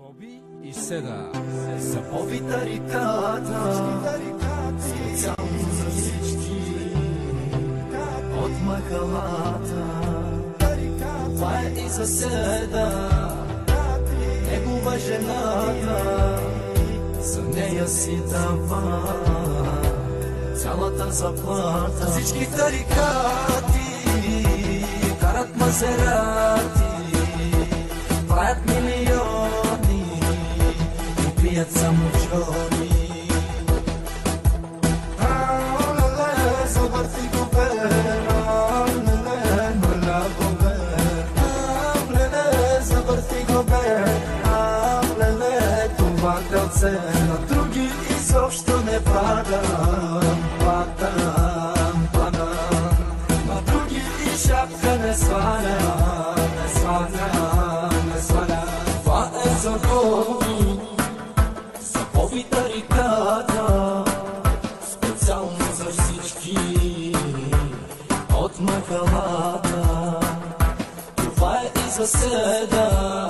Боби и Седа За Боби тариката, специално за всички от махалата. Това е и за Седа, негова жената, за нея си дава цялата заплата. Всички тарикати карат мазерати, правят милиони и пият само джони. Завърти го завърти го това кълце на други изобщо не падам, падам, падам, на други и шапка не сваля, не сваля, не сваля. Това е за Боби, за Боби тариката, специално за всички от махалата. Това е и за Седа,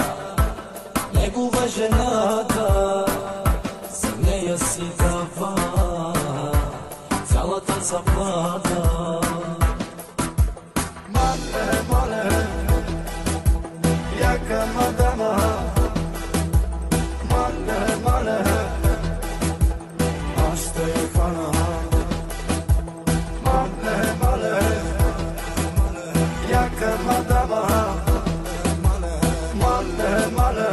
негова жената, за нея си дава цялата заплата. Мале, мале, яка мадама, мале, мале, аз ще я хвана. Мале, мале, яка мадама, мале, мале,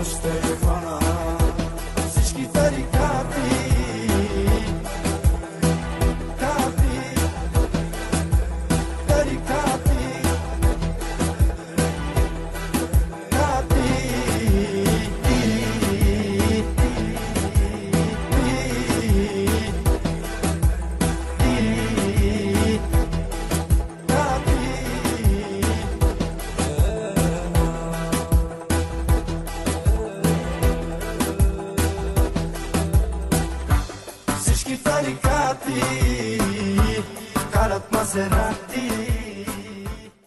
аз ще я хвана. Всички тарикати, кати, тарикати, кати, всички тарикати карат мазерати.